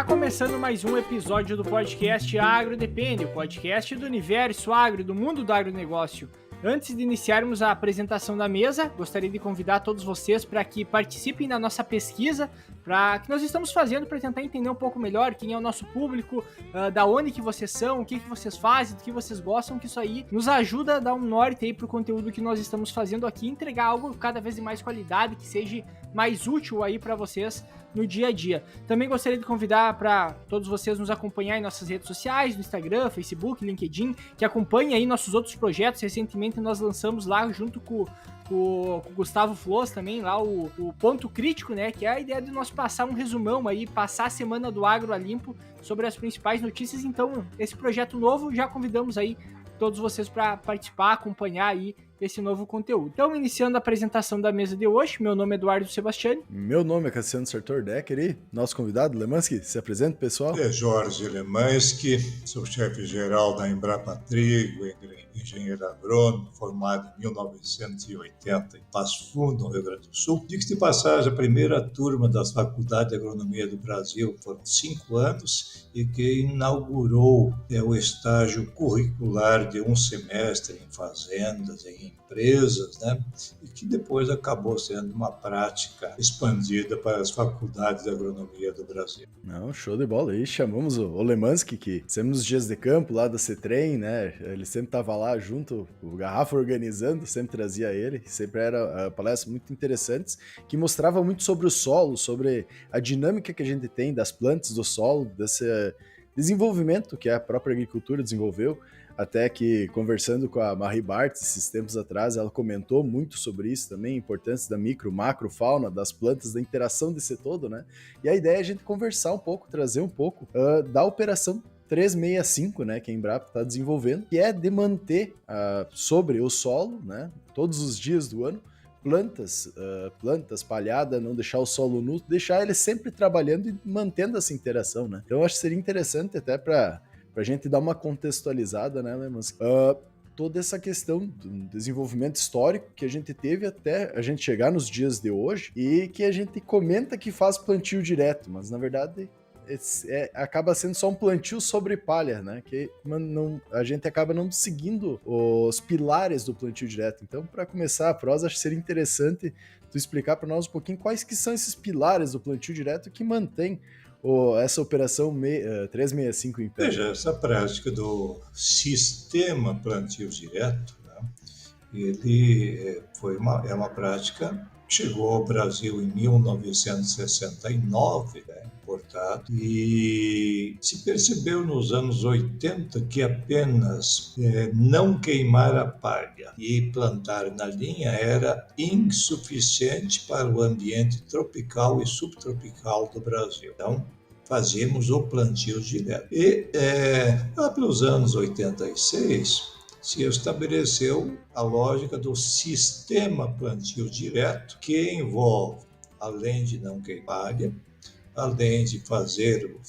começando mais um episódio do podcast Agro Depende, o podcast do universo agro, do mundo do agronegócio. Antes de iniciarmos a apresentação da mesa, gostaria de convidar todos vocês para que participem da nossa pesquisa, para que nós estamos fazendo para tentar entender um pouco melhor quem é o nosso público, da onde que vocês são, o que vocês fazem, do que vocês gostam, que isso aí nos ajuda a dar um norte aí para o conteúdo que nós estamos fazendo aqui, entregar algo cada vez de mais qualidade, que seja mais útil aí para vocês no dia a dia. Também gostaria de convidar para todos vocês nos acompanhar em nossas redes sociais, no Instagram, Facebook, LinkedIn, que acompanhem aí nossos outros projetos. Recentemente nós lançamos lá junto com o Gustavo Floss também, lá o Ponto Crítico, né, que é a ideia de nós passar um resumão aí, passar a semana do agro a limpo sobre as principais notícias. Então, esse projeto novo, já convidamos aí todos vocês para participar, acompanhar aí esse novo conteúdo. Então, iniciando a apresentação da mesa de hoje, meu nome é Eduardo Sebastiani. Meu nome é Cassiano Sartor Decker e nosso convidado, Lemansky, se apresenta, pessoal. É Jorge Lemansky, sou chefe-geral da Embrapa Trigo, engenheiro agrônomo, formado em 1980 em Passo Fundo, no Rio Grande do Sul. Diga-se de passagem, a primeira turma das faculdades de agronomia do Brasil foram 5 anos e que inaugurou o estágio curricular de um semestre em fazendas, em empresas, né? E que depois acabou sendo uma prática expandida para as faculdades de agronomia do Brasil. Não, show de bola. E chamamos o Lemansky, que sempre nos dias de campo lá da CETREM, né? Ele sempre estava lá junto, o Garrafa organizando, sempre trazia ele. Sempre era palestras muito interessantes, que mostrava muito sobre o solo, sobre a dinâmica que a gente tem das plantas, do solo, desse desenvolvimento que a própria agricultura desenvolveu. Até que, conversando com a Marie Barthes esses tempos atrás, ela comentou muito sobre isso também, a importância da micro, macro fauna, das plantas, da interação desse todo, né? E a ideia é a gente conversar um pouco, trazer um pouco da operação 365, né, que a Embrapa está desenvolvendo, que é de manter sobre o solo, né, todos os dias do ano, plantas palhadas, não deixar o solo nu, deixar ele sempre trabalhando e mantendo essa interação, né? Então, eu acho que seria interessante até para a gente dar uma contextualizada, né, Lemos? Toda essa questão do desenvolvimento histórico que a gente teve até a gente chegar nos dias de hoje e que a gente comenta que faz plantio direto, mas na verdade acaba sendo só um plantio sobre palha, né? Que a gente acaba não seguindo os pilares do plantio direto. Então, para começar a prosa, acho que seria interessante tu explicar para nós um pouquinho quais que são esses pilares do plantio direto que mantém essa operação 365 em pé. Veja, essa prática do sistema plantio direto, né, ele é uma prática que chegou ao Brasil em 1969, né, importado, e se percebeu nos anos 80 que apenas não queimar a palha e plantar na linha era insuficiente para o ambiente tropical e subtropical do Brasil. Então, fazíamos o plantio direto. E lá pelos anos 86, se estabeleceu a lógica do sistema plantio direto, que envolve, além de não queimar, além de fazer o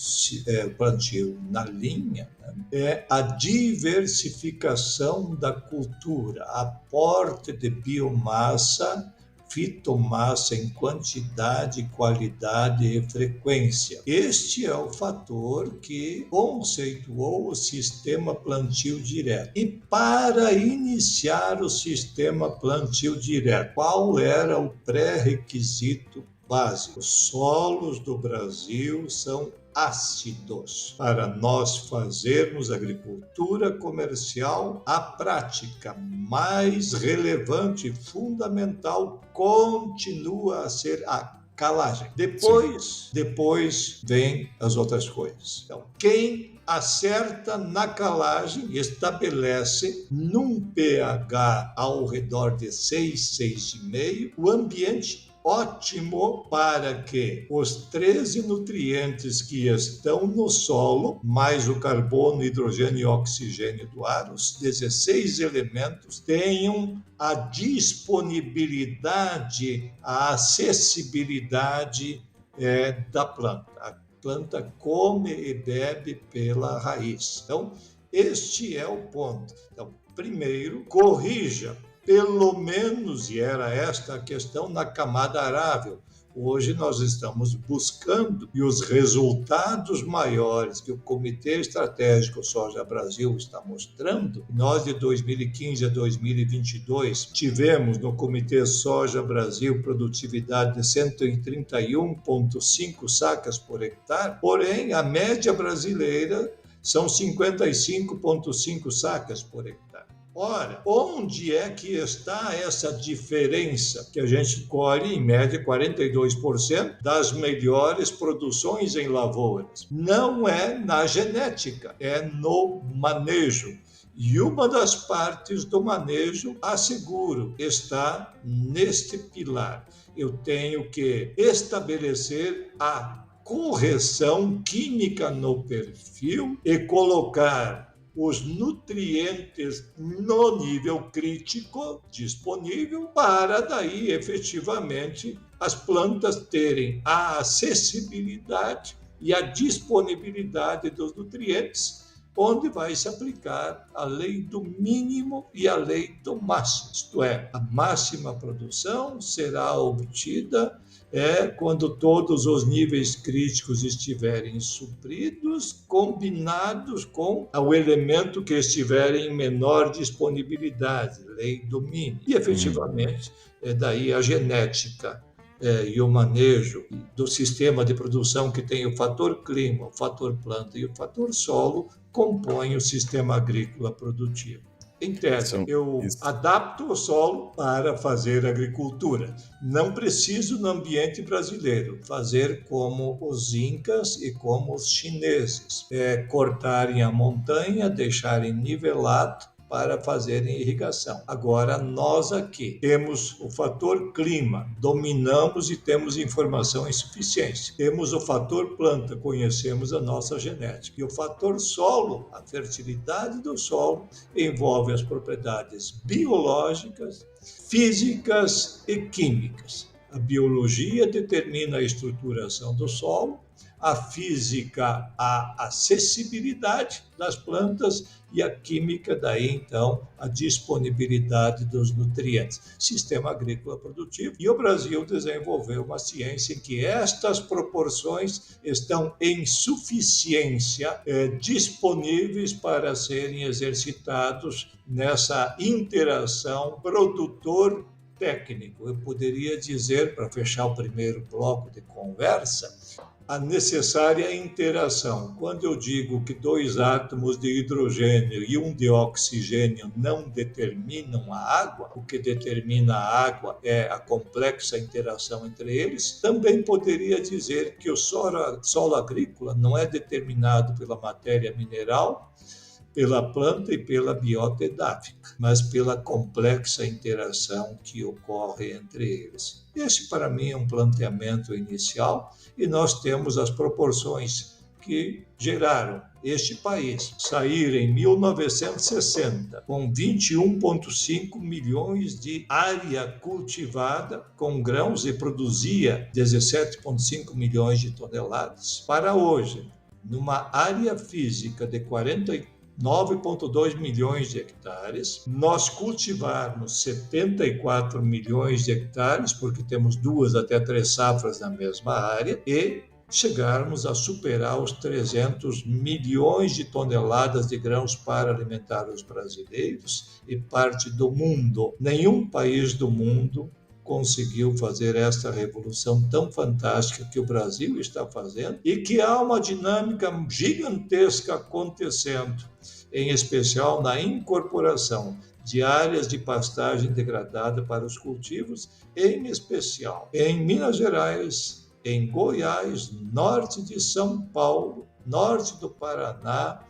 plantio na linha, né, a diversificação da cultura, aporte de biomassa, fitomassa em quantidade, qualidade e frequência. Este é o fator que conceituou o sistema plantio direto. E para iniciar o sistema plantio direto, qual era o pré-requisito básico? Os solos do Brasil são ácidos. Para nós fazermos agricultura comercial, a prática mais relevante e fundamental continua a ser a calagem. Depois vem as outras coisas. Então, quem acerta na calagem estabelece num pH ao redor de 6, 6,5, o ambiente ótimo para que os 13 nutrientes que estão no solo, mais o carbono, hidrogênio e oxigênio do ar, os 16 elementos, tenham a disponibilidade, a acessibilidade da planta. A planta come e bebe pela raiz. Então, este é o ponto. Então, primeiro, corrija pelo menos, e era esta a questão, na camada arável, Hoje nós estamos buscando, e os resultados maiores que o Comitê Estratégico Soja Brasil está mostrando, nós de 2015 a 2022 tivemos no Comitê Soja Brasil produtividade de 131,5 sacas por hectare, porém a média brasileira são 55,5 sacas por hectare. Ora, onde é que está essa diferença que a gente colhe, em média, 42% das melhores produções em lavouras? Não é na genética, é no manejo. E uma das partes do manejo, asseguro, está neste pilar. Eu tenho que estabelecer a correção química no perfil e colocar os nutrientes no nível crítico disponível para daí efetivamente as plantas terem a acessibilidade e a disponibilidade dos nutrientes, onde vai se aplicar a lei do mínimo e a lei do máximo, isto é, a máxima produção será obtida quando todos os níveis críticos estiverem supridos, combinados com o elemento que estiver em menor disponibilidade, lei do mínimo. E, efetivamente, daí a genética e o manejo do sistema de produção que tem o fator clima, o fator planta e o fator solo, compõem o sistema agrícola produtivo. Em tese, eu adapto o solo para fazer agricultura. Não preciso, no ambiente brasileiro, fazer como os incas e como os chineses. Cortarem a montanha, deixarem nivelado para fazerem irrigação. Agora, nós aqui temos o fator clima, dominamos e temos informação em suficiência. Temos o fator planta, conhecemos a nossa genética. E o fator solo, a fertilidade do solo, envolve as propriedades biológicas, físicas e químicas. A biologia determina a estruturação do solo, a física, a acessibilidade das plantas e a química, daí então, a disponibilidade dos nutrientes. Sistema agrícola produtivo. E o Brasil desenvolveu uma ciência em que estas proporções estão em suficiência disponíveis para serem exercitados nessa interação produtor-técnico. Eu poderia dizer, para fechar o primeiro bloco de conversa, a necessária interação. Quando eu digo que 2 átomos de hidrogênio e 1 de oxigênio não determinam a água, o que determina a água é a complexa interação entre eles, também poderia dizer que o solo agrícola não é determinado pela matéria mineral, pela planta e pela biota edáfica, mas pela complexa interação que ocorre entre eles. Esse, para mim, é um planteamento inicial e nós temos as proporções que geraram este país sair em 1960 com 21,5 milhões de área cultivada com grãos e produzia 17,5 milhões de toneladas, para hoje, numa área física de 9,2 milhões de hectares, nós cultivarmos 74 milhões de hectares, porque temos 2 até 3 safras na mesma área, e chegarmos a superar os 300 milhões de toneladas de grãos para alimentar os brasileiros e parte do mundo. Nenhum país do mundo conseguiu fazer esta revolução tão fantástica que o Brasil está fazendo e que há uma dinâmica gigantesca acontecendo, em especial na incorporação de áreas de pastagem degradada para os cultivos, em especial em Minas Gerais, em Goiás, norte de São Paulo, norte do Paraná,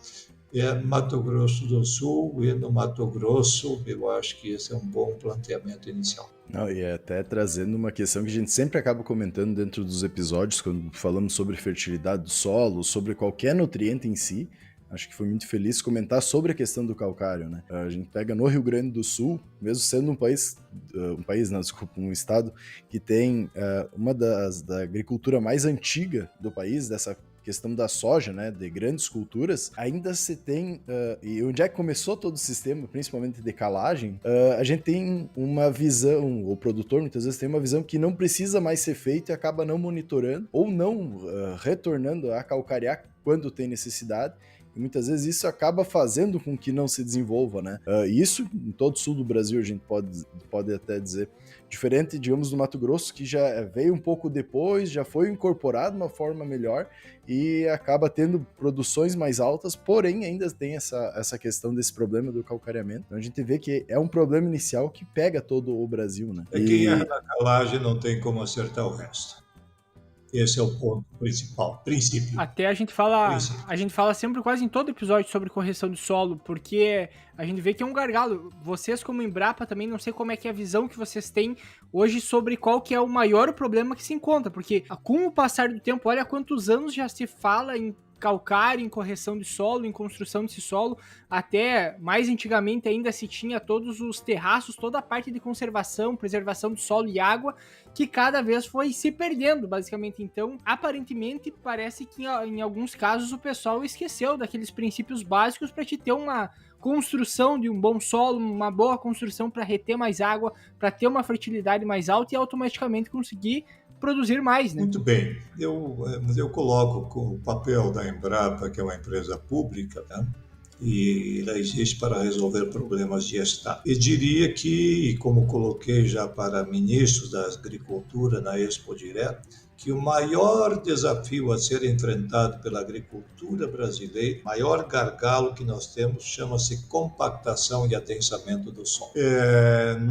Mato Grosso do Sul e no Mato Grosso. Eu acho que esse é um bom planteamento inicial. Não, e até trazendo uma questão que a gente sempre acaba comentando dentro dos episódios, quando falamos sobre fertilidade do solo, sobre qualquer nutriente em si. Acho que foi muito feliz comentar sobre a questão do calcário, né? A gente pega no Rio Grande do Sul, mesmo sendo um estado que tem uma da agricultura mais antiga do país, dessa questão da soja, né, de grandes culturas, ainda se tem, e onde é que começou todo o sistema, principalmente de calagem, a gente tem uma visão, o produtor muitas vezes tem uma visão que não precisa mais ser feito e acaba não monitorando ou não retornando a calcarear quando tem necessidade. E muitas vezes isso acaba fazendo com que não se desenvolva, né? Isso em todo o sul do Brasil a gente pode até dizer. Diferente, digamos, do Mato Grosso, que já veio um pouco depois, já foi incorporado de uma forma melhor e acaba tendo produções mais altas, porém ainda tem essa questão desse problema do calcareamento. Então a gente vê que é um problema inicial que pega todo o Brasil, né? Quem erra na calagem não tem como acertar o resto. Esse é o ponto principal, princípio. Até a gente fala sempre quase em todo episódio sobre correção de solo, porque a gente vê que é um gargalo. Vocês como Embrapa também, não sei como é que é a visão que vocês têm hoje sobre qual que é o maior problema que se encontra, porque com o passar do tempo, olha quantos anos já se fala em calcário, em correção de solo, em construção desse solo, até mais antigamente ainda se tinha todos os terraços, toda a parte de conservação, preservação do solo e água, que cada vez foi se perdendo, basicamente. Então, aparentemente, parece que em alguns casos o pessoal esqueceu daqueles princípios básicos para te ter uma construção de um bom solo, uma boa construção para reter mais água, para ter uma fertilidade mais alta e automaticamente conseguir produzir mais, né? Muito bem. Eu coloco o papel da Embrapa, que é uma empresa pública, né? E ela existe para resolver problemas de Estado. E diria que, como coloquei já para ministros da Agricultura na Expo Direto, que o maior desafio a ser enfrentado pela agricultura brasileira, o maior gargalo que nós temos, chama-se compactação e adensamento do solo.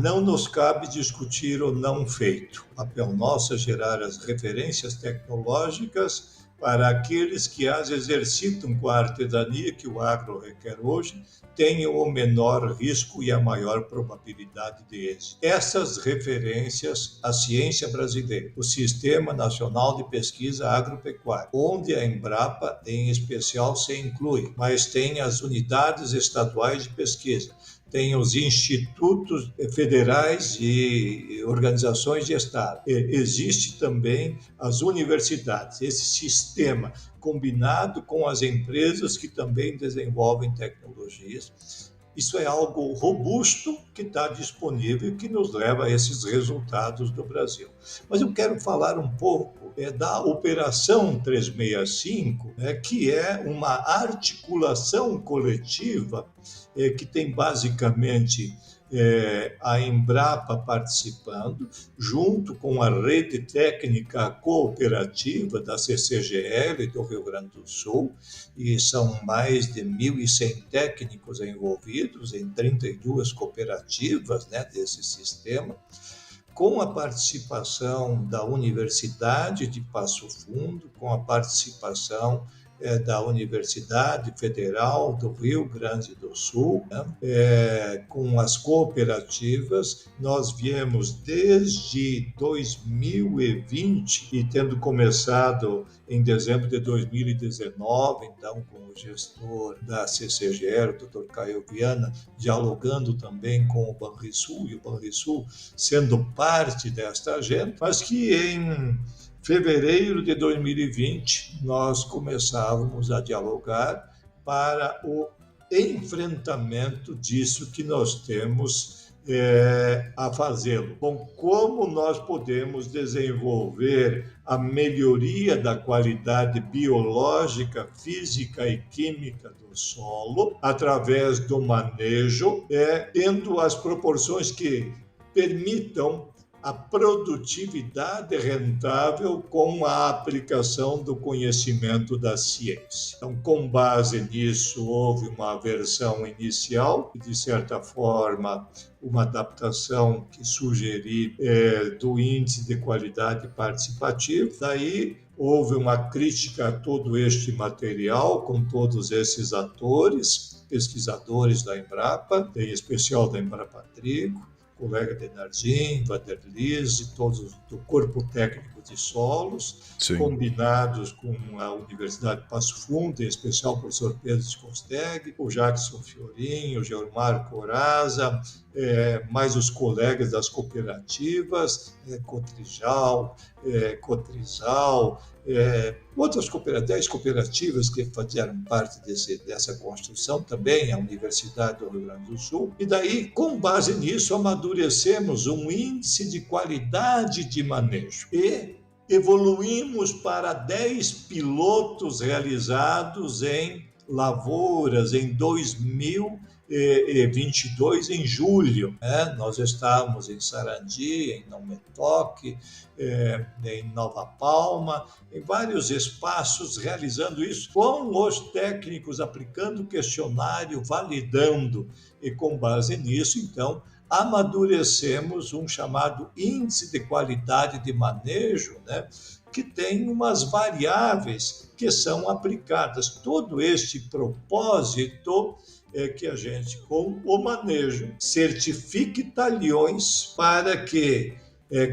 Não nos cabe discutir o não feito. O papel nosso é gerar as referências tecnológicas para aqueles que as exercitam com a artesania que o agro requer hoje, tenham o menor risco e a maior probabilidade de êxito. Essas referências à ciência brasileira, o Sistema Nacional de Pesquisa Agropecuária, onde a Embrapa, em especial, se inclui, mas tem as unidades estaduais de pesquisa, tem os institutos federais e organizações de Estado. Existe também as universidades. Esse sistema, combinado com as empresas que também desenvolvem tecnologias, isso é algo robusto que está disponível e que nos leva a esses resultados do Brasil. Mas eu quero falar um pouco da Operação 365, que é uma articulação coletiva que tem basicamente a Embrapa participando, junto com a Rede Técnica Cooperativa da CCGL do Rio Grande do Sul, e são mais de 1.100 técnicos envolvidos em 32 cooperativas desse sistema, com a participação da Universidade de Passo Fundo, com a participação da Universidade Federal do Rio Grande do Sul, com as cooperativas. Nós viemos desde 2020 e tendo começado em dezembro de 2019, então com o gestor da CCGL, o Dr. Caio Viana, dialogando também com o Banrisul, e o Banrisul sendo parte desta agenda, mas que em fevereiro de 2020, nós começávamos a dialogar para o enfrentamento disso que nós temos a fazê-lo. Bom, como nós podemos desenvolver a melhoria da qualidade biológica, física e química do solo através do manejo, tendo as proporções que permitam a produtividade rentável com a aplicação do conhecimento da ciência. Então, com base nisso, houve uma versão inicial, de certa forma, uma adaptação que sugeri do índice de qualidade participativa. Daí, houve uma crítica a todo este material, com todos esses atores, pesquisadores da Embrapa, em especial da Embrapa Trigo, colega de Nardim, Vanderlise, todos do corpo técnico de solos, sim, combinados com a Universidade de Passo Fundo, em especial o professor Pedro Scosteg, o Jackson Fiorin, o Geomar Coraza, mais os colegas das cooperativas, Cotrijal, Cotrizal, outras 10 cooperativas que fizeram parte dessa construção também, a Universidade do Rio Grande do Sul, e daí, com base nisso, amadurecemos um índice de qualidade de manejo e evoluímos para 10 pilotos realizados em lavouras em 2022, em julho. Nós estávamos em Sarandi, em Não Me Toque, em Nova Palma, em vários espaços realizando isso, com os técnicos aplicando o questionário, validando, e com base nisso, então, amadurecemos um chamado índice de qualidade de manejo, que tem umas variáveis que são aplicadas. Todo este propósito é que a gente, com o manejo, certifique talhões para que,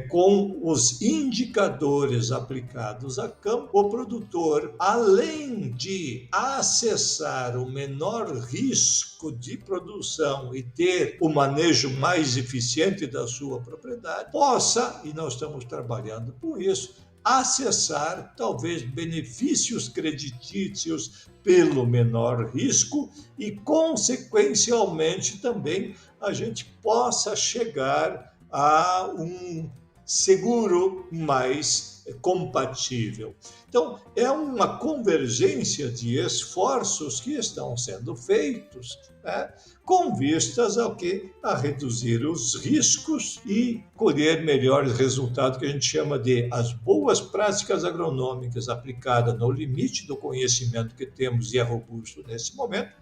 com os indicadores aplicados a campo, o produtor, além de acessar o menor risco de produção e ter o manejo mais eficiente da sua propriedade, possa, e nós estamos trabalhando com isso, acessar talvez benefícios creditícios pelo menor risco e, consequencialmente, também a gente possa chegar a um seguro mais compatível. Então, é uma convergência de esforços que estão sendo feitos, com vistas ao quê? A reduzir os riscos e colher melhores resultados, que a gente chama de as boas práticas agronômicas aplicadas no limite do conhecimento que temos e é robusto nesse momento,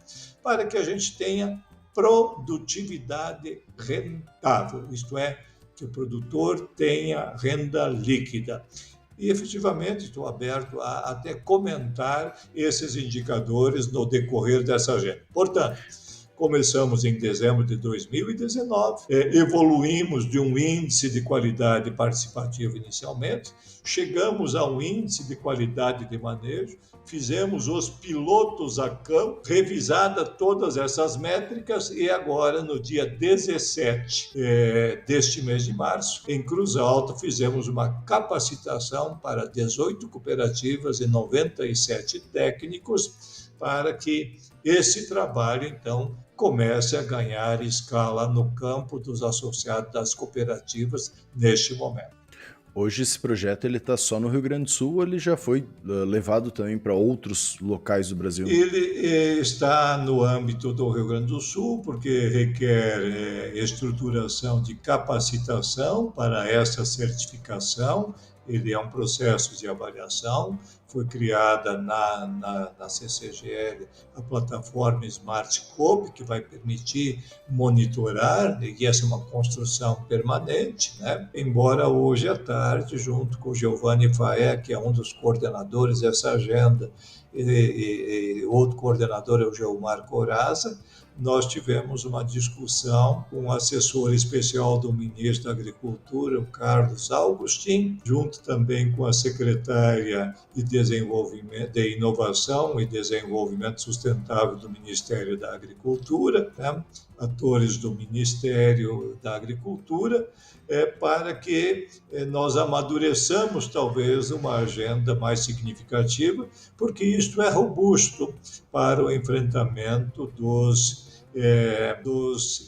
para que a gente tenha produtividade rentável, isto é, que o produtor tenha renda líquida. E, efetivamente, estou aberto a até comentar esses indicadores no decorrer dessa agenda. Portanto, começamos em dezembro de 2019, evoluímos de um índice de qualidade participativa inicialmente, chegamos a um índice de qualidade de manejo, fizemos os pilotos a campo, revisada todas essas métricas, e agora, no dia 17 deste mês de março, em Cruz Alta, fizemos uma capacitação para 18 cooperativas e 97 técnicos, para que esse trabalho, então, comece a ganhar escala no campo dos associados das cooperativas neste momento. Hoje esse projeto está só no Rio Grande do Sul ou ele já foi levado também para outros locais do Brasil? Ele está no âmbito do Rio Grande do Sul, porque requer estruturação de capacitação para essa certificação. Ele é um processo de avaliação. Foi criada na CCGL a plataforma Smart Coop, que vai permitir monitorar, e essa é uma construção permanente, Embora hoje à tarde, junto com o Giovanni Faé, que é um dos coordenadores dessa agenda, e outro coordenador é o Geomar Coraza, nós tivemos uma discussão com o assessor especial do ministro da Agricultura, o Carlos Augustin, junto também com a secretária de Inovação e Desenvolvimento Sustentável do Ministério da Agricultura, atores do Ministério da Agricultura, para que nós amadureçamos talvez uma agenda mais significativa, porque isto é robusto para o enfrentamento dos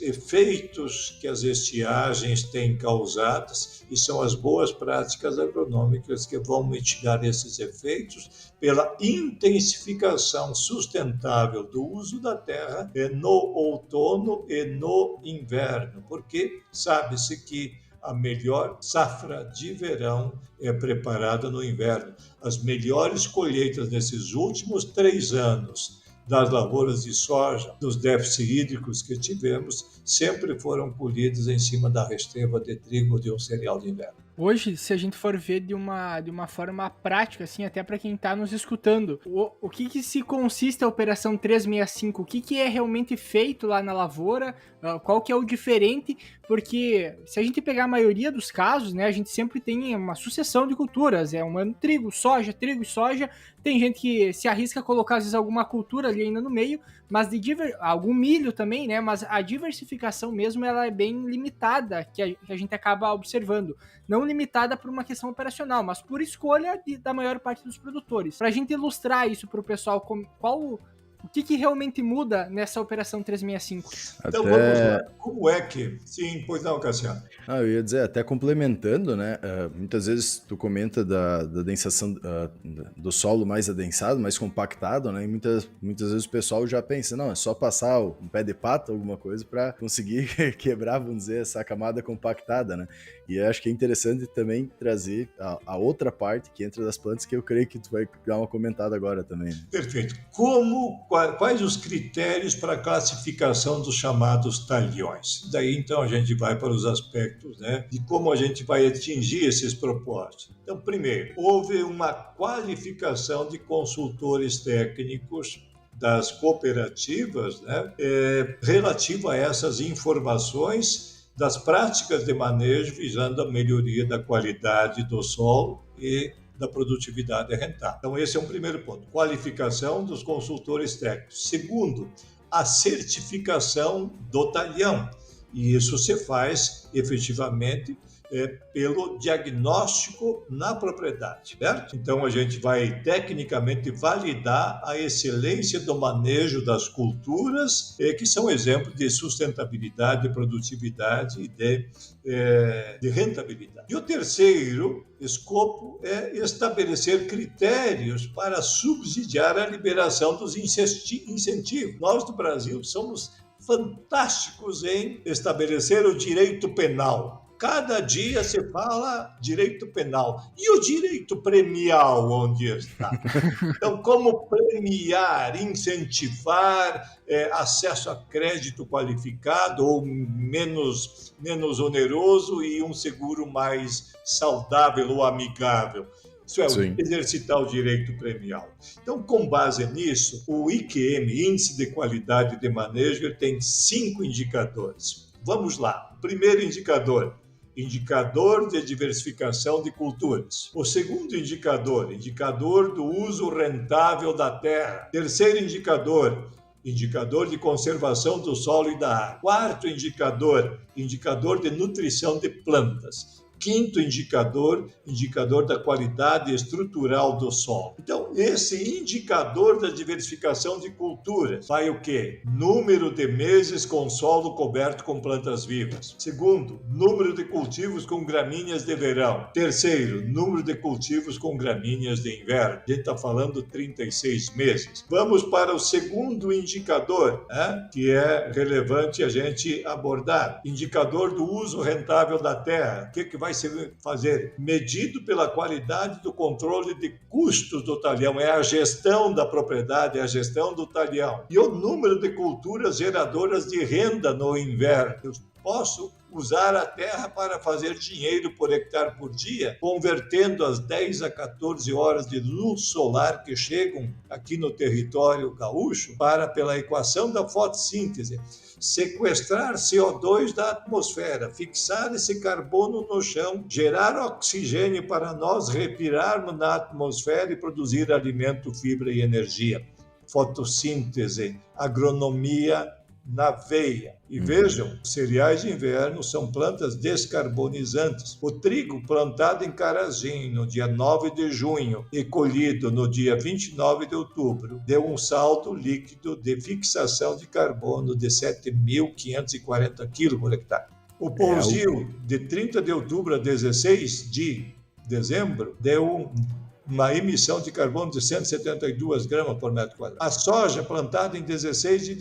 efeitos que as estiagens têm causados, e são as boas práticas agronômicas que vão mitigar esses efeitos pela intensificação sustentável do uso da terra no outono e no inverno, porque sabe-se que a melhor safra de verão é preparada no inverno. As melhores colheitas nesses últimos 3 anos das lavouras de soja, dos déficits hídricos que tivemos, sempre foram colhidas em cima da resteva de trigo de um cereal de inverno. Hoje, se a gente for ver de uma forma prática, assim, até para quem está nos escutando, o que se consiste a Operação 365? O que é realmente feito lá na lavoura? Qual que é o diferente? Porque se a gente pegar a maioria dos casos, a gente sempre tem uma sucessão de culturas. É um ano trigo e soja. Tem gente que se arrisca a colocar, às vezes, alguma cultura ali ainda no meio, mas algum milho também, Mas a diversificação mesmo, ela é bem limitada, que a gente acaba observando. Não não limitada por uma questão operacional, mas por escolha da maior parte dos produtores. Para a gente ilustrar isso para o pessoal, o que realmente muda nessa operação 365? Então vamos lá. Como é que... Sim, pois não, Cassiano. Eu ia dizer, até complementando, né? Muitas vezes tu comenta da densação do solo mais adensado, mais compactado, né? E muitas vezes o pessoal já pensa, não, é só passar um pé de pato, alguma coisa, para conseguir quebrar, vamos dizer, essa camada compactada, né? E eu acho que é interessante também trazer a outra parte que entra das plantas, que eu creio que tu vai dar uma comentada agora também. Né? Perfeito. Quais os critérios para a classificação dos chamados talhões? Daí, então, a gente vai para os aspectos, né, de como a gente vai atingir esses propósitos. Então, primeiro, houve uma qualificação de consultores técnicos das cooperativas, né, relativo a essas informações das práticas de manejo visando a melhoria da qualidade do solo e da produtividade rentável. Então, esse é um primeiro ponto, qualificação dos consultores técnicos. Segundo, a certificação do talhão, e isso se faz efetivamente pelo diagnóstico na propriedade, certo? Então, a gente vai tecnicamente validar a excelência do manejo das culturas, que são exemplos de sustentabilidade, de produtividade e de rentabilidade. E o terceiro escopo é estabelecer critérios para subsidiar a liberação dos incentivos. Nós, do Brasil, somos fantásticos em estabelecer o direito penal. Cada dia se fala direito penal. E o direito premial, onde está? Então, como premiar, incentivar acesso a crédito qualificado ou menos oneroso e um seguro mais saudável ou amigável? Isso é, exercitar o direito premial. Então, com base nisso, o IQM, Índice de Qualidade de Manejo, ele tem 5 indicadores. Vamos lá. Primeiro indicador de diversificação de culturas. O segundo indicador do uso rentável da terra. Terceiro indicador de conservação do solo e da água. Quarto indicador de nutrição de plantas. Quinto indicador da qualidade estrutural do solo. Então, esse indicador da diversificação de culturas vai o quê? Número de meses com solo coberto com plantas vivas. Segundo, número de cultivos com gramíneas de verão. Terceiro, número de cultivos com gramíneas de inverno. A gente está falando 36 meses. Vamos para o segundo indicador, que é relevante a gente abordar. Indicador do uso rentável da terra. O que vai se fazer? Medido pela qualidade do controle de custos do talhão. É a gestão da propriedade, é a gestão do talhão. E o número de culturas geradoras de renda no inverno. Eu posso usar a terra para fazer dinheiro por hectare por dia, convertendo as 10 a 14 horas de luz solar que chegam aqui no território gaúcho pela equação da fotossíntese, sequestrar CO2 da atmosfera, fixar esse carbono no chão, gerar oxigênio para nós respirarmos na atmosfera e produzir alimento, fibra e energia. Fotossíntese, agronomia na veia. E vejam, cereais de inverno são plantas descarbonizantes. O trigo plantado em Carazinho no dia 9 de junho e colhido no dia 29 de outubro deu um saldo líquido de fixação de carbono de 7.540 kg por hectare. O pousio de 30 de outubro a 16 de dezembro deu uma emissão de carbono de 172 gramas por metro quadrado. A soja plantada em 16 de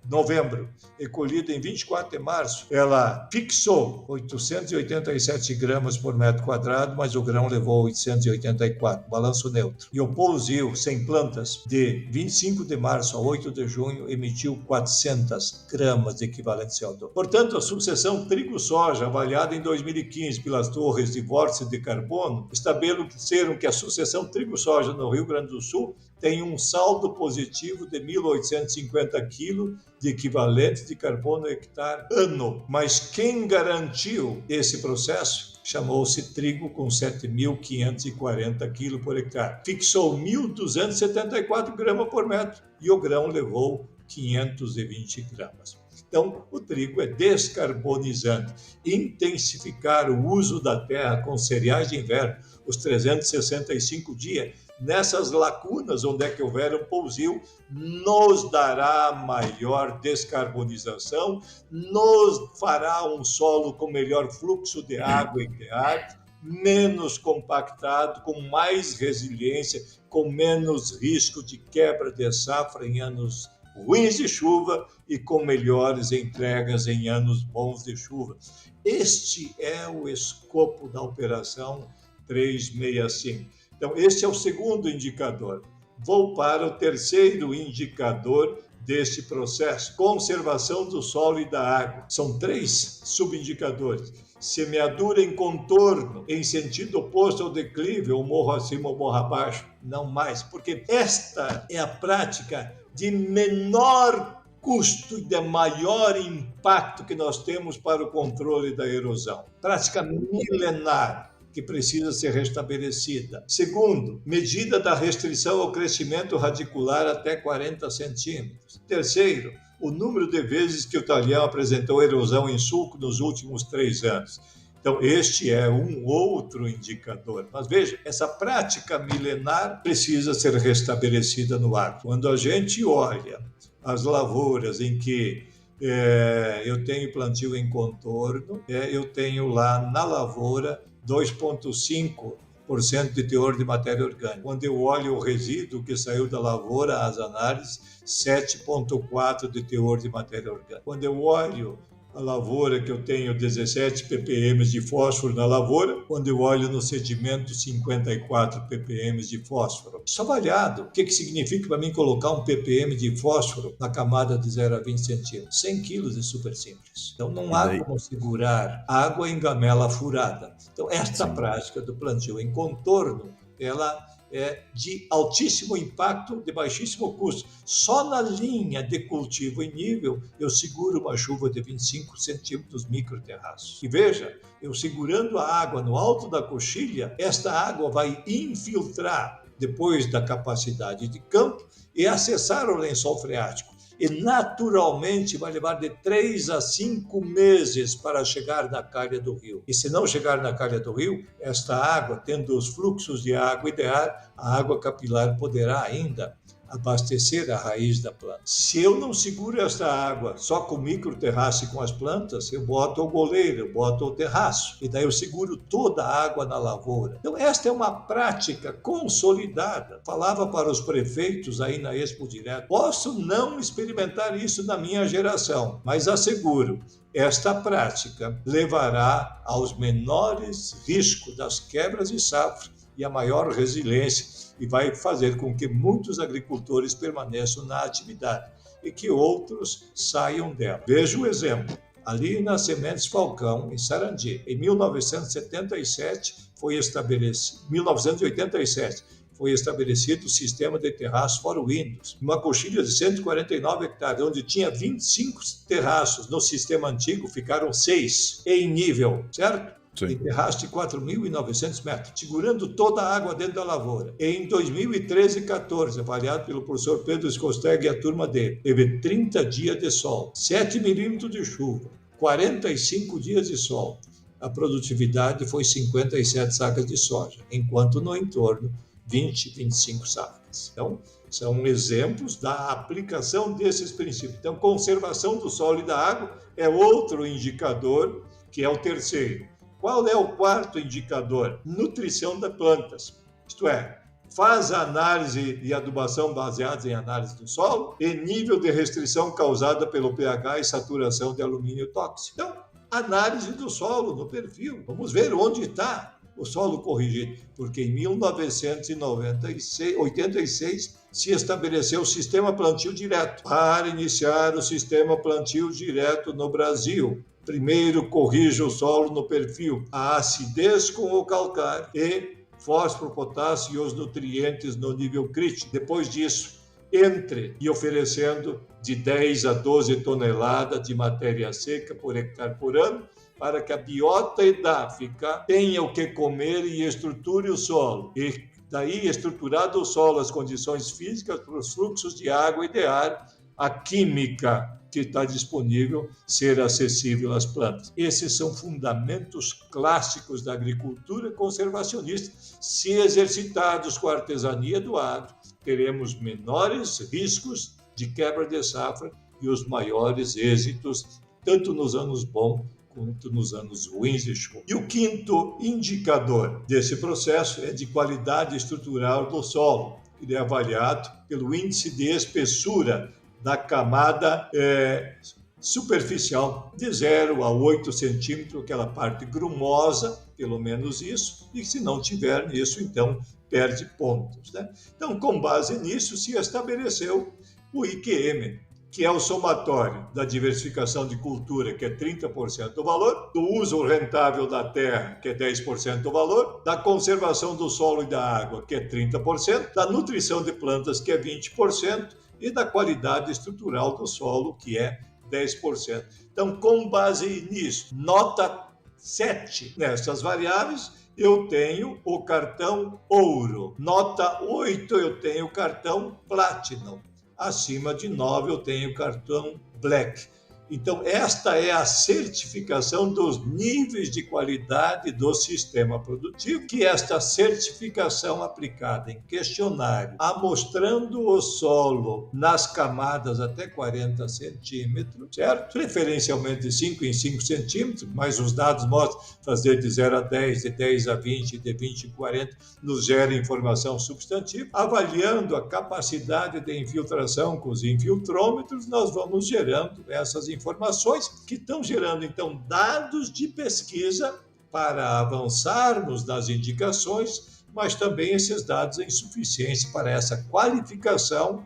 novembro e colhida em 24 de março, ela fixou 887 gramas por metro quadrado, mas o grão levou 884, balanço neutro. E o pousio sem plantas de 25 de março a 8 de junho emitiu 400 gramas de equivalente CO2. Portanto, a sucessão trigo-soja avaliada em 2015 pelas torres de vórtice de carbono estabeleceram que a sucessão trigo-soja no Rio Grande do Sul tem um saldo positivo de 1.850 kg de equivalente de carbono hectare ano. Mas quem garantiu esse processo chamou-se trigo com 7.540 kg por hectare. Fixou 1.274 gramas por metro e o grão levou 520 gramas. Então, o trigo é descarbonizante. Intensificar o uso da terra com cereais de inverno, os 365 dias, nessas lacunas onde é que houver um pousio, nos dará maior descarbonização, nos fará um solo com melhor fluxo de água e de ar, menos compactado, com mais resiliência, com menos risco de quebra de safra em anos ruins de chuva e com melhores entregas em anos bons de chuva. Este é o escopo da Operação 365. Então, este é o segundo indicador. Vou para o terceiro indicador deste processo, conservação do solo e da água. São 3 subindicadores. Semeadura em contorno, em sentido oposto ao declive, ou morro acima ou morro abaixo, não mais, porque esta é a prática de menor custo e de maior impacto que nós temos para o controle da erosão. Prática milenar, que precisa ser restabelecida. Segundo, medida da restrição ao crescimento radicular até 40 centímetros. Terceiro, o número de vezes que o talhão apresentou erosão em sulco nos últimos 3 anos. Então, este é um outro indicador. Mas veja, essa prática milenar precisa ser restabelecida no agro. Quando a gente olha as lavouras em que eu tenho plantio em contorno, eu tenho lá na lavoura 2,5% de teor de matéria orgânica. Quando eu olho o resíduo que saiu da lavoura, as análises, 7,4% de teor de matéria orgânica. Quando eu olho a lavoura, que eu tenho 17 ppm de fósforo na lavoura, quando eu olho no sedimento, 54 ppm de fósforo. Isso avaliado. O que significa para mim colocar um ppm de fósforo na camada de 0 a 20 centímetros? 100 quilos é super simples. Então, não há como segurar água em gamela furada. Então, esta prática do plantio em contorno, ela é de altíssimo impacto, de baixíssimo custo. Só na linha de cultivo em nível, eu seguro uma chuva de 25 centímetros microterraços. E veja, eu segurando a água no alto da coxilha, esta água vai infiltrar depois da capacidade de campo e acessar o lençol freático. E naturalmente vai levar de 3 a 5 meses para chegar na calha do rio. E se não chegar na calha do rio, esta água, tendo os fluxos de água e de ar, a água capilar poderá ainda abastecer a raiz da planta. Se eu não seguro esta água só com micro terraço e com as plantas, eu boto o goleiro, eu boto o terraço, e daí eu seguro toda a água na lavoura. Então esta é uma prática consolidada. Falava para os prefeitos aí na Expo Direto, posso não experimentar isso na minha geração, mas asseguro, esta prática levará aos menores riscos das quebras de safra e a maior resiliência, e vai fazer com que muitos agricultores permaneçam na atividade e que outros saiam dela. Veja o exemplo. Ali na Sementes Falcão, em Sarandi, em 1987 foi estabelecido, 1987 foi estabelecido o sistema de terraço for Windows, uma coxilha de 149 hectares, onde tinha 25 terraços. No sistema antigo ficaram 6 em nível, certo? Em terraço de 4.900 metros, segurando toda a água dentro da lavoura. Em 2013 e 14, avaliado pelo professor Pedro Escosteg e a turma dele, teve 30 dias de sol, 7 milímetros de chuva, 45 dias de sol. A produtividade foi 57 sacas de soja, enquanto no entorno 20, 25 sacas. Então, são exemplos da aplicação desses princípios. Então, conservação do solo e da água é outro indicador, que é o terceiro. Qual é o quarto indicador? Nutrição das plantas. Isto é, faz a análise de adubação baseados em análise do solo e nível de restrição causada pelo pH e saturação de alumínio tóxico. Então, análise do solo no perfil. Vamos ver onde está o solo corrigido, porque em 1986 se estabeleceu o sistema plantio direto. Para iniciar o sistema plantio direto no Brasil, primeiro corrija o solo no perfil, a acidez com o calcário e fósforo, potássio e os nutrientes no nível crítico. Depois disso, entre e oferecendo de 10 a 12 toneladas de matéria seca por hectare por ano, para que a biota edáfica tenha o que comer e estruture o solo. E daí, estruturado o solo, as condições físicas para os fluxos de água e de ar, a química que está disponível ser acessível às plantas. Esses são fundamentos clássicos da agricultura conservacionista. Se exercitados com a artesania do agro, teremos menores riscos de quebra de safra e os maiores êxitos, tanto nos anos bons quanto nos anos ruins de chuva. E o quinto indicador desse processo é de qualidade estrutural do solo. Ele é avaliado pelo índice de espessura da camada superficial, de 0 a 8 centímetros, aquela parte grumosa, pelo menos isso, e se não tiver isso, então perde pontos, né? Então, com base nisso, se estabeleceu o IQM, que é o somatório da diversificação de cultura, que é 30% do valor, do uso rentável da terra, que é 10% do valor, da conservação do solo e da água, que é 30%, da nutrição de plantas, que é 20%, e da qualidade estrutural do solo, que é 10%. Então, com base nisso, nota 7 nessas variáveis, eu tenho o cartão ouro. Nota 8, eu tenho o cartão platinum. Acima de 9, eu tenho o cartão black. Então, esta é a certificação dos níveis de qualidade do sistema produtivo, que esta certificação aplicada em questionário, amostrando o solo nas camadas até 40 centímetros, certo? Preferencialmente de 5 em 5 centímetros, mas os dados mostram fazer de 0 a 10, de 10 a 20, de 20 a 40, nos gera informação substantiva. Avaliando a capacidade de infiltração com os infiltrômetros, nós vamos gerando essas informações que estão gerando, então, dados de pesquisa para avançarmos nas indicações, mas também esses dados em suficiência para essa qualificação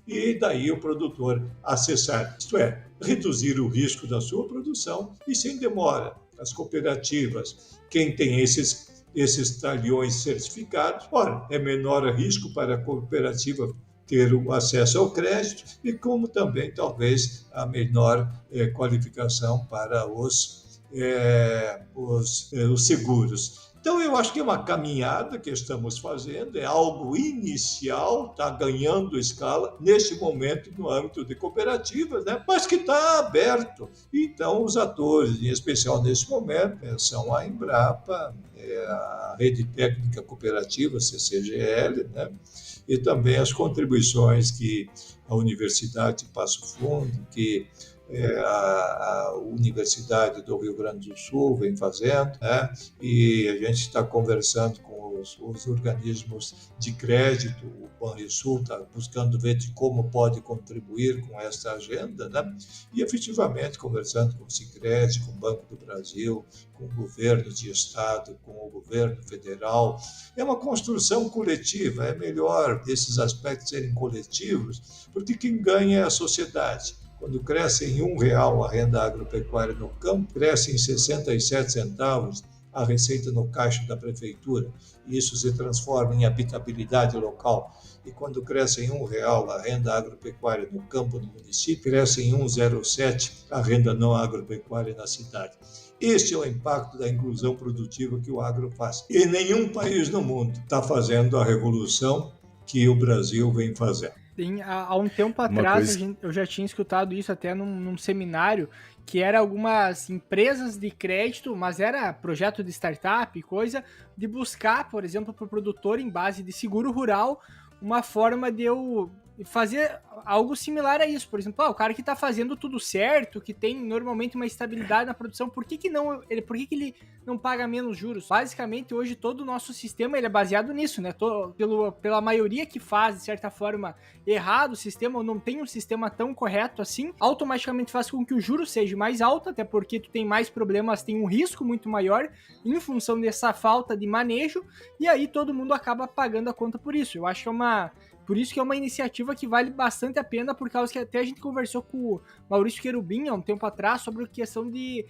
e daí o produtor acessar, isto é, reduzir o risco da sua produção e sem demora. As cooperativas, quem tem esses talhões certificados, ora, é menor risco para a cooperativa ter o acesso ao crédito e como também, talvez, a menor qualificação para os seguros. Então, eu acho que é uma caminhada que estamos fazendo, é algo inicial, está ganhando escala neste momento no âmbito de cooperativas, né? Mas que está aberto. Então, os atores, em especial nesse momento, são a Embrapa, a Rede Técnica Cooperativa, CCGL, né? E também as contribuições que a Universidade de Passo Fundo, que a Universidade do Rio Grande do Sul vem fazendo, né? E a gente está conversando com os organismos de crédito, o Banrisul está buscando ver de como pode contribuir com essa agenda, né? E efetivamente conversando com o Sicredi, com o Banco do Brasil, com o governo de estado, com o governo federal. É uma construção coletiva, é melhor esses aspectos serem coletivos, porque quem ganha é a sociedade. Quando cresce em R$1 a renda agropecuária no campo, cresce em 67 centavos a receita no caixa da prefeitura. E isso se transforma em habitabilidade local. E quando cresce em R$1 a renda agropecuária no campo do município, cresce em 1,07 a renda não agropecuária na cidade. Este é o impacto da inclusão produtiva que o agro faz. E nenhum país no mundo está fazendo a revolução que o Brasil vem fazendo. Sim, há um tempo atrás eu já tinha escutado isso até num seminário, que era algumas empresas de crédito, mas era projeto de startup, coisa, de buscar, por exemplo, para o produtor em base de seguro rural, uma forma de eu fazer algo similar a isso. Por exemplo, o cara que está fazendo tudo certo, que tem normalmente uma estabilidade na produção, por que ele não paga menos juros? Basicamente, hoje, todo o nosso sistema ele é baseado nisso, né? Pela maioria que faz, de certa forma, errado o sistema, ou não tem um sistema tão correto assim, automaticamente faz com que o juro seja mais alto, até porque tu tem mais problemas, tem um risco muito maior em função dessa falta de manejo, e aí todo mundo acaba pagando a conta por isso. Eu acho que por isso que é uma iniciativa que vale bastante a pena, por causa que até a gente conversou com o Maurício Querubim há um tempo atrás sobre a questão de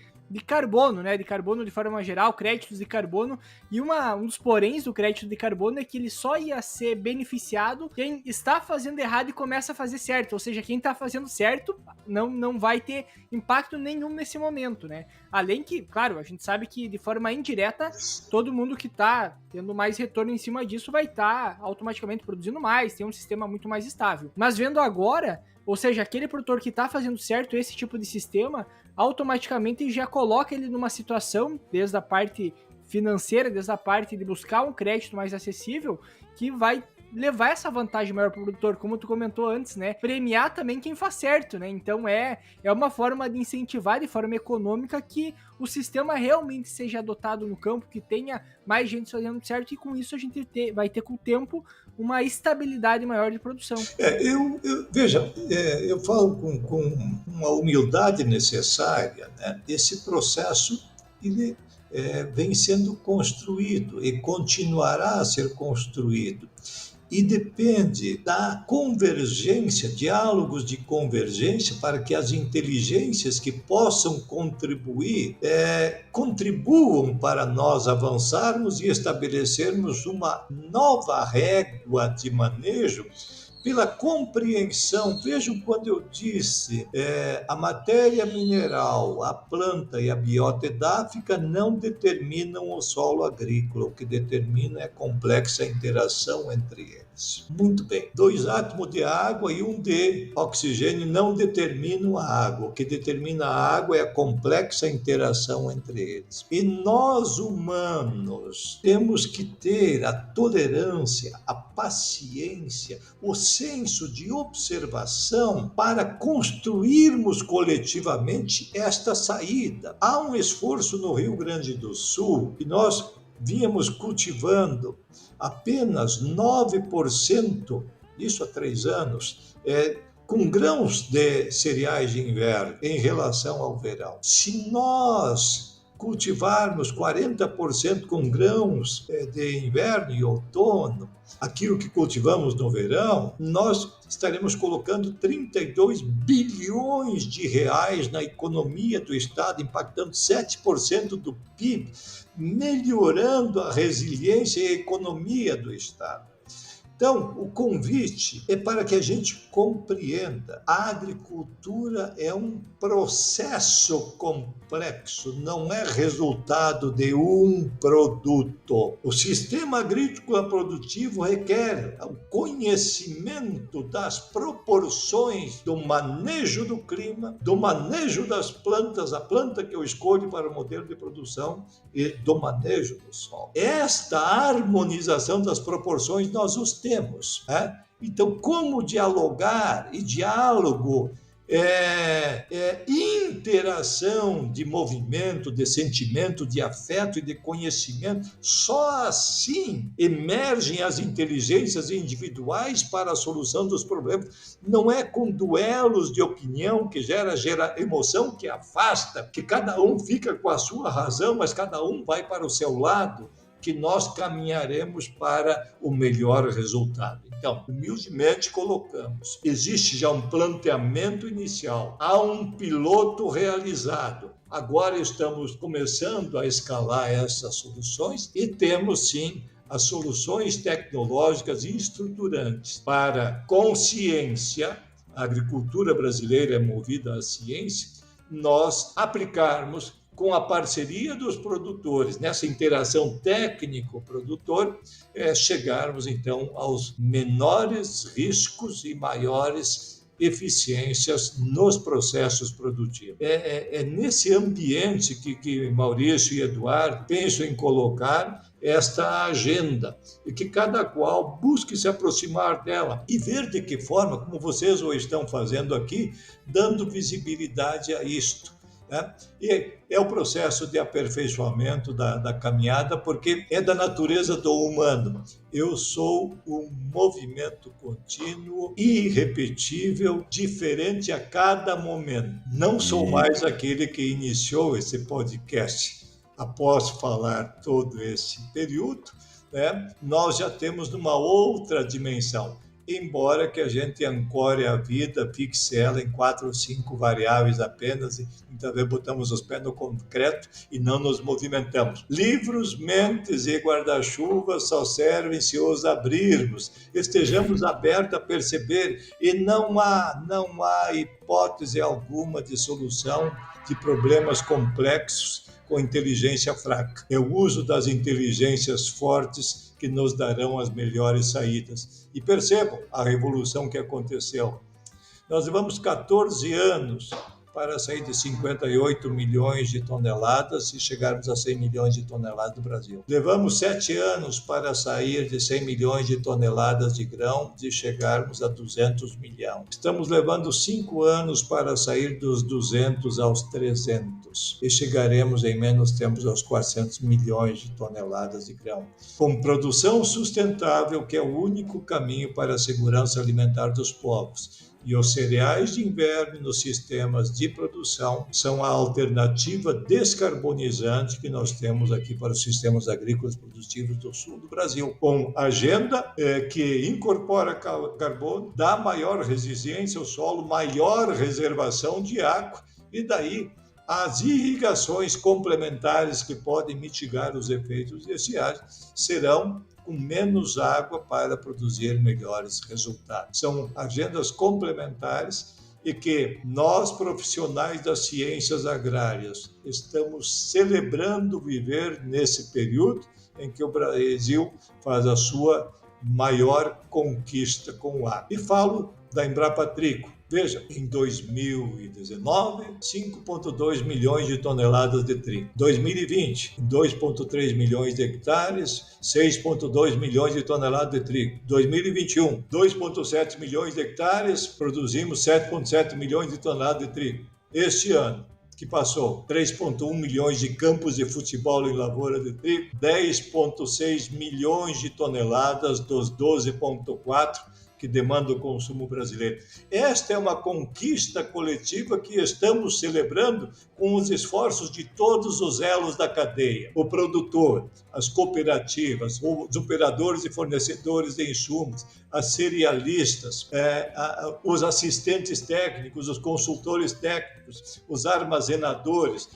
carbono, né? De carbono de forma geral, créditos de carbono. E um dos poréns do crédito de carbono é que ele só ia ser beneficiado quem está fazendo errado e começa a fazer certo. Ou seja, quem está fazendo certo não vai ter impacto nenhum nesse momento, né? Além que, claro, a gente sabe que de forma indireta, todo mundo que está tendo mais retorno em cima disso vai estar automaticamente produzindo mais, tem um sistema muito mais estável. Mas vendo agora, Ou seja, aquele produtor que está fazendo certo esse tipo de sistema, automaticamente já coloca ele numa situação, desde a parte financeira, desde a parte de buscar um crédito mais acessível, que vai levar essa vantagem maior para o produtor, como tu comentou antes, né? Premiar também quem faz certo, né? Então é uma forma de incentivar de forma econômica que o sistema realmente seja adotado no campo, que tenha mais gente fazendo certo, e com isso a gente vai ter com o tempo uma estabilidade maior de produção. Veja, eu falo com uma humildade necessária, né? Esse processo ele vem sendo construído e continuará a ser construído. E depende da convergência, diálogos de convergência, para que as inteligências que possam contribuir, contribuam para nós avançarmos e estabelecermos uma nova régua de manejo pela compreensão. Vejam quando eu disse a matéria mineral, a planta e a biota edáfica não determinam o solo agrícola, o que determina é a complexa interação entre eles. Muito bem, 2 átomos de água e 1 de oxigênio não determinam a água, o que determina a água é a complexa interação entre eles. E nós humanos temos que ter a tolerância, a paciência, o senso de observação para construirmos coletivamente esta saída. Há um esforço no Rio Grande do Sul e nós vínhamos cultivando apenas 9%, isso há 3 anos, com grãos de cereais de inverno em relação ao verão. Se nós cultivarmos 40% com grãos de inverno e outono, aquilo que cultivamos no verão, nós estaremos colocando 32 bilhões de reais na economia do Estado, impactando 7% do PIB, melhorando a resiliência e a economia do Estado. Então, o convite é para que a gente compreenda. A agricultura é um processo complexo, não é resultado de um produto. O sistema agrícola produtivo requer o conhecimento das proporções do manejo do clima, do manejo das plantas, a planta que eu escolho para o modelo de produção e do manejo do solo. Esta harmonização das proporções nós os temos. Então, como dialogar? E diálogo interação de movimento, de sentimento, de afeto e de conhecimento. Só assim emergem as inteligências individuais para a solução dos problemas. Não é com duelos de opinião que gera emoção, que afasta, que cada um fica com a sua razão, mas cada um vai para o seu lado, que nós caminharemos para o melhor resultado. Então, humildemente colocamos, existe já um planteamento inicial, há um piloto realizado. Agora estamos começando a escalar essas soluções e temos, sim, as soluções tecnológicas e estruturantes para consciência. A agricultura brasileira é movida à ciência, nós aplicarmos com a parceria dos produtores, nessa interação técnico-produtor, chegarmos, então, aos menores riscos e maiores eficiências nos processos produtivos. É nesse ambiente que Maurício e Eduardo pensam em colocar esta agenda, e que cada qual busque se aproximar dela e ver de que forma, como vocês o estão fazendo aqui, dando visibilidade a isto. E é o processo de aperfeiçoamento da caminhada, porque é da natureza do humano. Eu sou um movimento contínuo, irrepetível, diferente a cada momento. Não sou mais aquele que iniciou esse podcast. Após falar todo esse período, nós já temos numa outra dimensão. Embora que a gente ancore a vida, fixe ela em 4 ou 5 variáveis apenas, e muitas vezes botamos os pés no concreto e não nos movimentamos. Livros, mentes e guarda-chuvas só servem se os abrirmos. Estejamos abertos a perceber, e não há hipótese alguma de solução de problemas complexos com inteligência fraca. É o uso das inteligências fortes que nos darão as melhores saídas. E percebam a revolução que aconteceu. Nós levamos 14 anos para sair de 58 milhões de toneladas e chegarmos a 100 milhões de toneladas do Brasil. Levamos 7 anos para sair de 100 milhões de toneladas de grão e chegarmos a 200 milhões. Estamos levando 5 anos para sair dos 200 aos 300 e chegaremos em menos tempo aos 400 milhões de toneladas de grão. Com produção sustentável, que é o único caminho para a segurança alimentar dos povos. E os cereais de inverno nos sistemas de produção são a alternativa descarbonizante que nós temos aqui para os sistemas agrícolas produtivos do sul do Brasil, com agenda que incorpora carbono, dá maior resistência ao solo, maior reservação de água, e daí as irrigações complementares que podem mitigar os efeitos de estiagem serão com menos água para produzir melhores resultados. São agendas complementares e que nós, profissionais das ciências agrárias, estamos celebrando viver nesse período em que o Brasil faz a sua maior conquista com o agro. E falo da Embrapa Trigo. Veja, em 2019, 5,2 milhões de toneladas de trigo. 2020, 2,3 milhões de hectares, 6,2 milhões de toneladas de trigo. 2021, 2,7 milhões de hectares, produzimos 7,7 milhões de toneladas de trigo. Este ano, que passou 3,1 milhões de campos de futebol em lavoura de trigo, 10,6 milhões de toneladas dos 12,4 que demanda o consumo brasileiro. Esta é uma conquista coletiva que estamos celebrando com os esforços de todos os elos da cadeia. O produtor, as cooperativas, os operadores e fornecedores de insumos, as cerealistas, os assistentes técnicos, os consultores técnicos, os armazenadores,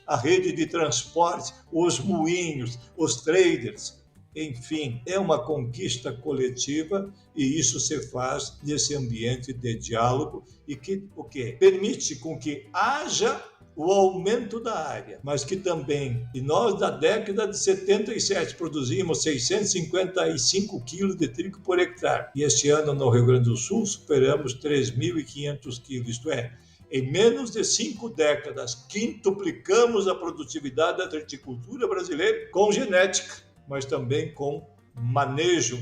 a rede de transporte, os moinhos, os traders. Enfim, é uma conquista coletiva e isso se faz nesse ambiente de diálogo e que o quê? Permite com que haja o aumento da área, mas que também, e nós da década de 77 produzimos 655 quilos de trigo por hectare e este ano no Rio Grande do Sul superamos 3.500 quilos, isto é, em menos de 5 décadas quintuplicamos a produtividade da horticultura brasileira com genética, mas também com manejo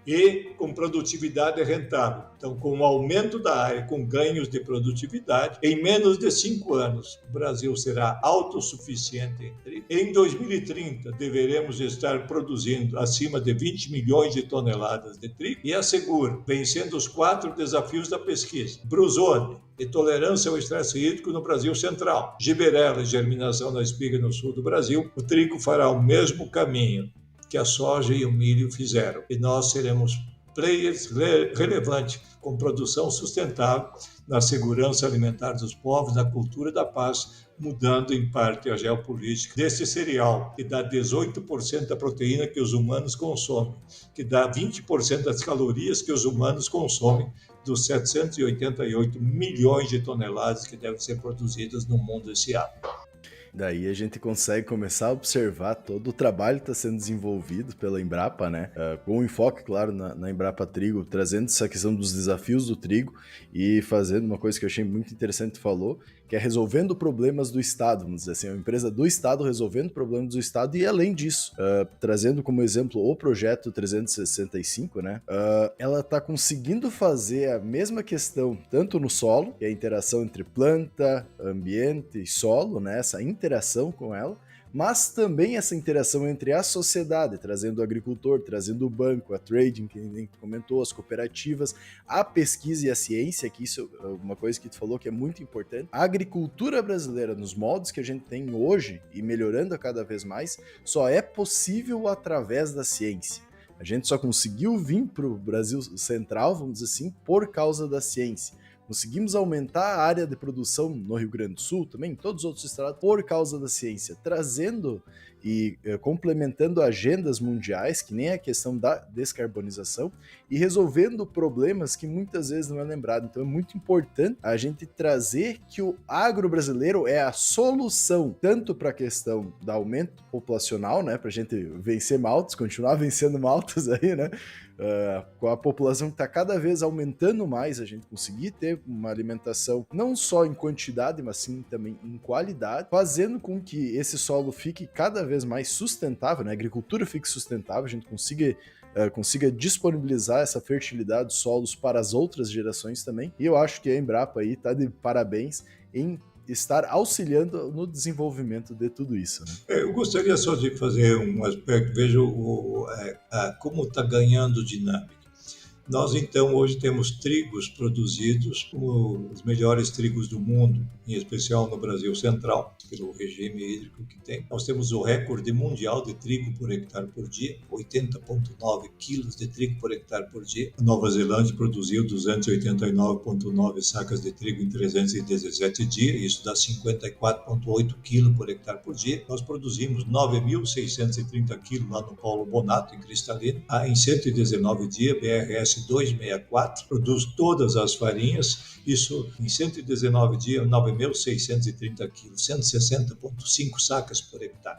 e com produtividade rentável. Então, com o aumento da área, com ganhos de produtividade, em menos de 5 anos, o Brasil será autossuficiente em trigo. Em 2030, deveremos estar produzindo acima de 20 milhões de toneladas de trigo e asseguro, vencendo os 4 desafios da pesquisa. Bruzone e tolerância ao estresse hídrico no Brasil Central. Giberela e germinação na espiga no sul do Brasil. O trigo fará o mesmo caminho que a soja e o milho fizeram. E nós seremos players relevantes com produção sustentável na segurança alimentar dos povos, na cultura da paz, mudando em parte a geopolítica desse cereal, que dá 18% da proteína que os humanos consomem, que dá 20% das calorias que os humanos consomem, dos 788 milhões de toneladas que devem ser produzidas no mundo esse ano. Daí a gente consegue começar a observar todo o trabalho que está sendo desenvolvido pela Embrapa, né? Com enfoque, claro, na Embrapa Trigo, trazendo essa questão dos desafios do trigo e fazendo uma coisa que eu achei muito interessante que falou, que é resolvendo problemas do Estado, vamos dizer assim, uma empresa do Estado resolvendo problemas do Estado e, além disso, trazendo como exemplo o projeto 365, né? Ela está conseguindo fazer a mesma questão tanto no solo, que é a interação entre planta, ambiente e solo, né? Essa interação com ela, mas também essa interação entre a sociedade, trazendo o agricultor, trazendo o banco, a trading, que a gente comentou, as cooperativas, a pesquisa e a ciência, que isso é uma coisa que tu falou que é muito importante. A agricultura brasileira, nos moldes que a gente tem hoje, e melhorando a cada vez mais, só é possível através da ciência. A gente só conseguiu vir para o Brasil Central, vamos dizer assim, por causa da ciência. Conseguimos aumentar a área de produção no Rio Grande do Sul, também em todos os outros estados, por causa da ciência, trazendo e complementando agendas mundiais, que nem a questão da descarbonização, e resolvendo problemas que muitas vezes não é lembrado. Então é muito importante a gente trazer que o agro brasileiro é a solução, tanto para a questão do aumento populacional, né, para a gente vencer maltas, continuar vencendo maltas aí, né, com a população que está cada vez aumentando mais, a gente conseguir ter uma alimentação não só em quantidade, mas sim também em qualidade, fazendo com que esse solo fique cada vez mais sustentável, né? A agricultura fique sustentável, a gente consiga disponibilizar essa fertilidade dos solos para as outras gerações também. E eu acho que a Embrapa aí está de parabéns em estar auxiliando no desenvolvimento de tudo isso. Né? Eu gostaria só de fazer um aspecto, vejo como está ganhando dinâmica. Nós, então, hoje temos trigos produzidos, como os melhores trigos do mundo, em especial no Brasil Central, pelo regime hídrico que tem. Nós temos o recorde mundial de trigo por hectare por dia, 80,9 quilos de trigo por hectare por dia. A Nova Zelândia produziu 289,9 sacas de trigo em 317 dias, isso dá 54,8 quilos por hectare por dia. Nós produzimos 9.630 quilos lá no Paulo Bonato, em Cristalina. Em 119 dias, BRS 264, produz todas as farinhas, isso em 119 dias, 9.630 quilos, 160,5 sacas por hectare.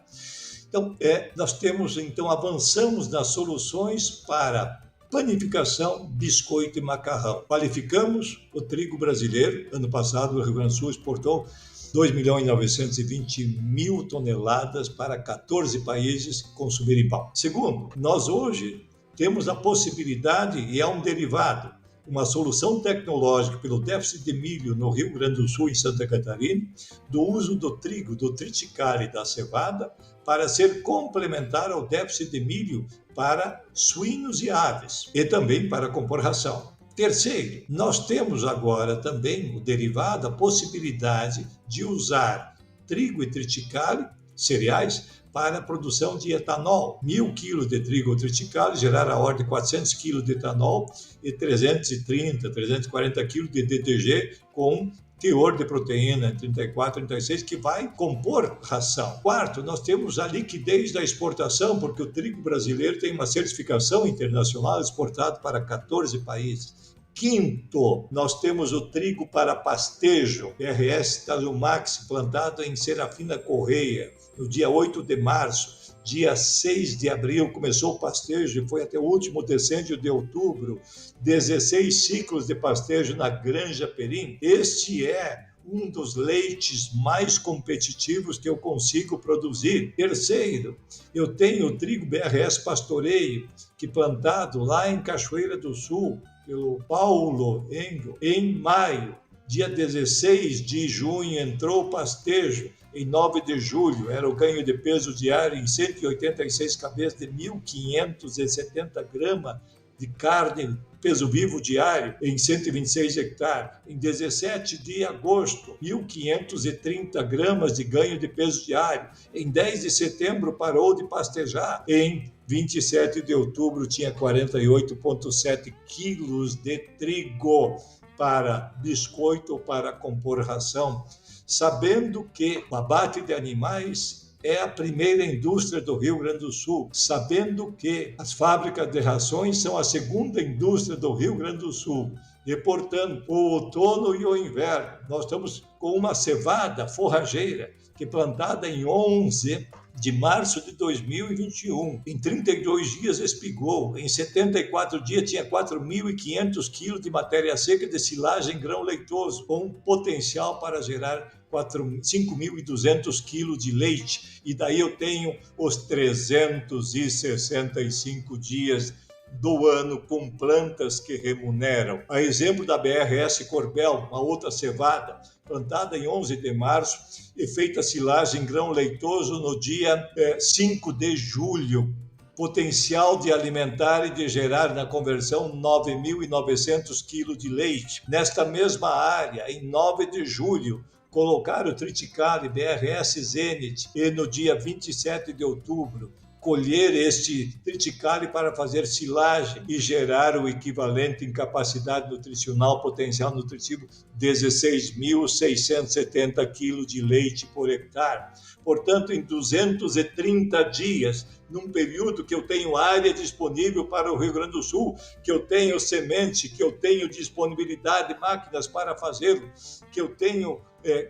Então, nós temos, então, avançamos nas soluções para panificação, biscoito e macarrão. Qualificamos o trigo brasileiro. Ano passado, o Rio Grande do Sul exportou 2.920.000 toneladas para 14 países consumirem pão. Segundo, nós hoje temos a possibilidade, e é um derivado, uma solução tecnológica pelo déficit de milho no Rio Grande do Sul e Santa Catarina, do uso do trigo, do triticale e da cevada, para ser complementar ao déficit de milho para suínos e aves, e também para compor ração. Terceiro, nós temos agora também o derivado, a possibilidade de usar trigo e triticale, cereais, para a produção de etanol. 1.000 quilos de trigo ou triticale gerar a ordem de 400 quilos de etanol e 330, 340 quilos de DDG com teor de proteína 34, 36, que vai compor ração. Quarto, nós temos a liquidez da exportação, porque o trigo brasileiro tem uma certificação internacional exportado para 14 países. Quinto, nós temos o trigo para pastejo, RS Talumax, plantado em Serafina Correia, no dia 8 de março. Dia 6 de abril começou o pastejo e foi até o último decêndio de outubro. 16 ciclos de pastejo na Granja Perim. Este é um dos leites mais competitivos que eu consigo produzir. Terceiro, eu tenho o trigo BRS Pastoreio, que plantado lá em Cachoeira do Sul, pelo Paulo Engel, em maio. Dia 16 de junho entrou o pastejo, em 9 de julho era o ganho de peso diário em 186 cabeças de 1.570 gramas de carne, peso vivo diário, em 126 hectares. Em 17 de agosto, 1.530 gramas de ganho de peso diário. Em 10 de setembro parou de pastejar. Em 27 de outubro tinha 48,7 quilos de trigo para biscoito ou para compor ração, sabendo que o abate de animais é a primeira indústria do Rio Grande do Sul, sabendo que as fábricas de rações são a segunda indústria do Rio Grande do Sul. E, portanto, o outono e o inverno, nós estamos com uma cevada forrageira, que plantada em 11 de março de 2021, em 32 dias espigou, em 74 dias tinha 4.500 quilos de matéria seca de silagem grão leitoso, com potencial para gerar 5.200 quilos de leite. E daí eu tenho os 365 dias do ano com plantas que remuneram. A exemplo da BRS Corbel, uma outra cevada, plantada em 11 de março e feita silagem grão leitoso no dia 5 de julho. Potencial de alimentar e de gerar na conversão 9.900 quilos de leite. Nesta mesma área, em 9 de julho, colocaram o triticale BRS Zenit e no dia 27 de outubro, colher este triticale para fazer silagem e gerar o equivalente em capacidade nutricional, potencial nutritivo, 16.670 quilos de leite por hectare. Portanto, em 230 dias, num período que eu tenho área disponível para o Rio Grande do Sul, que eu tenho semente, que eu tenho disponibilidade de máquinas para fazê-lo, que eu tenho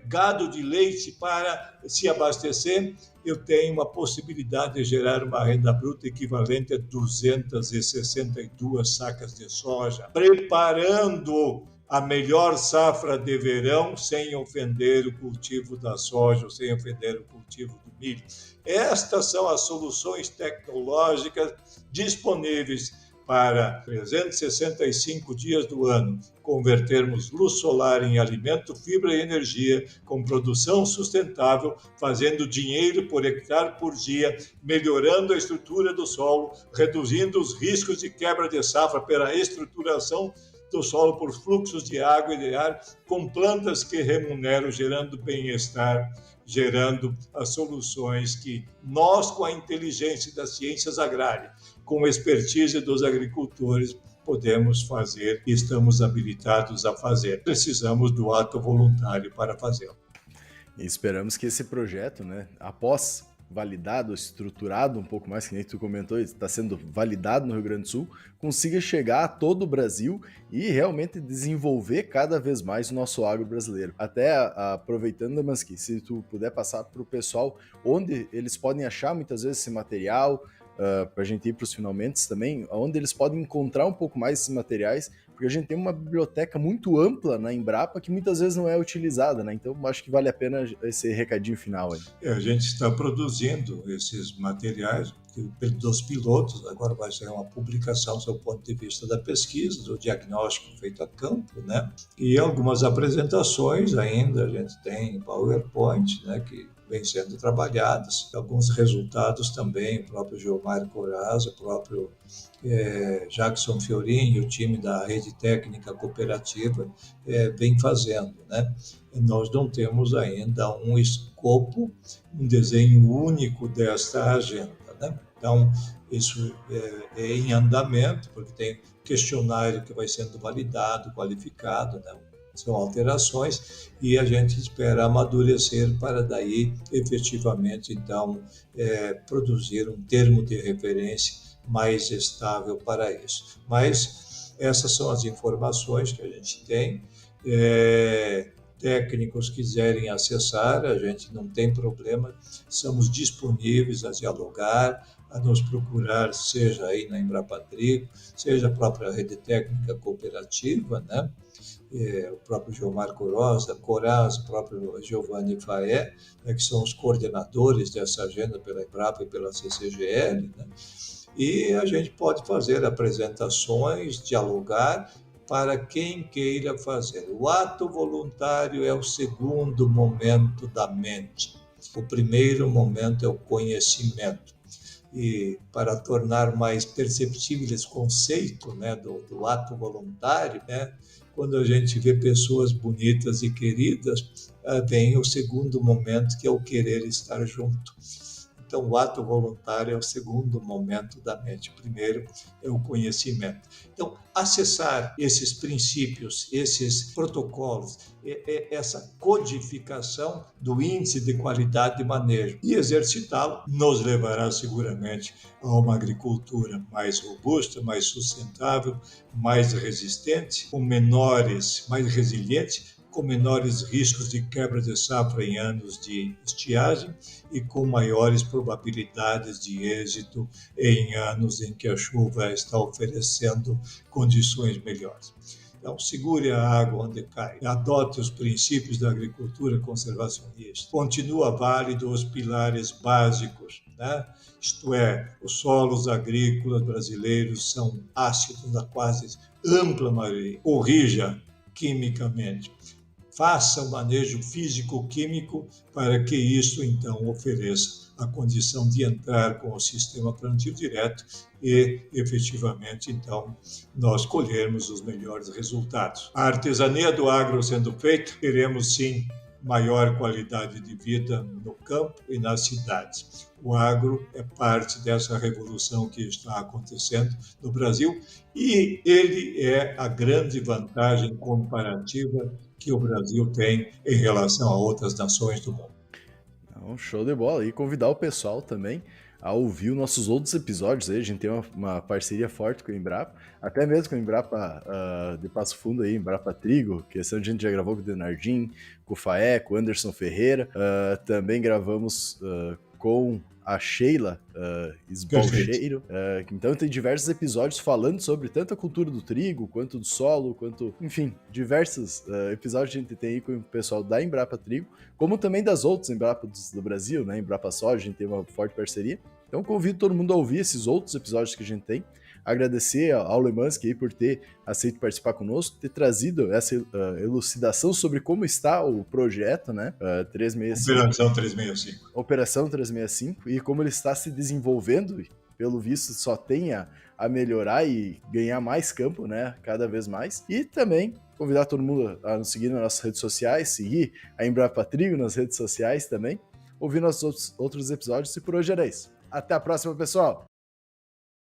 gado de leite para se abastecer, eu tenho uma possibilidade de gerar uma renda bruta equivalente a 262 sacas de soja, preparando a melhor safra de verão sem ofender o cultivo da soja, sem ofender o cultivo do milho. Estas são as soluções tecnológicas disponíveis para 365 dias do ano, convertermos luz solar em alimento, fibra e energia, com produção sustentável, fazendo dinheiro por hectare por dia, melhorando a estrutura do solo, reduzindo os riscos de quebra de safra pela estruturação do solo por fluxos de água e de ar, com plantas que remuneram, gerando bem-estar, gerando as soluções que nós, com a inteligência das ciências agrárias, com a expertise dos agricultores, podemos fazer e estamos habilitados a fazer. Precisamos do ato voluntário para fazê-lo. E esperamos que esse projeto, né, após validado, estruturado um pouco mais, que nem tu comentou, está sendo validado no Rio Grande do Sul, consiga chegar a todo o Brasil e realmente desenvolver cada vez mais o nosso agro brasileiro. Até aproveitando, Lemanski, se tu puder passar para o pessoal onde eles podem achar muitas vezes esse material, para a gente ir para os finalmente também, onde eles podem encontrar um pouco mais esses materiais, porque a gente tem uma biblioteca muito ampla na Embrapa que muitas vezes não é utilizada, né? Então acho que vale a pena esse recadinho final aí. A gente está produzindo esses materiais dos pilotos, agora vai ser uma publicação do ponto de vista da pesquisa, do diagnóstico feito a campo, né? E algumas apresentações ainda, a gente tem PowerPoint, né, que vem sendo trabalhadas, alguns resultados também, o próprio Gilmar Corazza, o próprio Jackson Fiorin e o time da Rede Técnica Cooperativa vem fazendo, né? Nós não temos ainda um escopo, um desenho único desta agenda, né? Então, isso é em andamento, porque tem questionário que vai sendo validado, qualificado, né? São alterações e a gente espera amadurecer para daí efetivamente então produzir um termo de referência mais estável para isso. Mas essas são as informações que a gente tem. Técnicos quiserem acessar, a gente não tem problema, somos disponíveis a dialogar, a nos procurar, seja aí na Embrapatrico, seja a própria Rede Técnica Cooperativa, né? O próprio Gilmar Corazza, o próprio Giovanni Faé, né, que são os coordenadores dessa agenda pela Embrapa e pela CCGL, né? E a gente pode fazer apresentações, dialogar para quem queira fazer. O ato voluntário é o segundo momento da mente. O primeiro momento é o conhecimento. E para tornar mais perceptível esse conceito, né, do ato voluntário, né, quando a gente vê pessoas bonitas e queridas, vem o segundo momento, que é o querer estar junto. Então, o ato voluntário é o segundo momento da mente. O primeiro é o conhecimento. Então, acessar esses princípios, esses protocolos, essa codificação do índice de qualidade de manejo e exercitá-lo nos levará seguramente a uma agricultura mais robusta, mais sustentável, mais resistente, com mais resiliente, com menores riscos de quebra de safra em anos de estiagem e com maiores probabilidades de êxito em anos em que a chuva está oferecendo condições melhores. Então, segure a água onde cai, adote os princípios da agricultura conservacionista, continua válido os pilares básicos, né? Isto é, os solos agrícolas brasileiros são ácidos na quase ampla maioria, corrija quimicamente. Faça o manejo físico-químico para que isso, então, ofereça a condição de entrar com o sistema plantio direto e, efetivamente, então, nós colhermos os melhores resultados. A artesania do agro sendo feita, teremos, sim, maior qualidade de vida no campo e nas cidades. O agro é parte dessa revolução que está acontecendo no Brasil e ele é a grande vantagem comparativa que o Brasil tem em relação a outras nações do mundo. Então, show de bola. E convidar o pessoal também a ouvir os nossos outros episódios aí. A gente tem uma parceria forte com a Embrapa, até mesmo com a Embrapa de Passo Fundo aí, Embrapa Trigo, que esse ano a gente já gravou com o Denardim, com o Faé, com o Anderson Ferreira. Também gravamos com a Sheila Esbalcheiro. Então tem diversos episódios falando sobre tanto a cultura do trigo, quanto do solo, quanto, enfim, diversos episódios que a gente tem aí com o pessoal da Embrapa Trigo, como também das outras Embrapas do Brasil, né? Embrapa Soja, a gente tem uma forte parceria. Então convido todo mundo a ouvir esses outros episódios que a gente tem. Agradecer ao Lemanski aí por ter aceito participar conosco, ter trazido essa elucidação sobre como está o projeto, né? 365. Operação 365. Operação 365 e como ele está se desenvolvendo, pelo visto só tem a melhorar e ganhar mais campo, né? Cada vez mais. E também convidar todo mundo a nos seguir nas nossas redes sociais, seguir a Embrapa Trigo nas redes sociais também, ouvir nossos outros episódios e por hoje era isso. Até a próxima, pessoal!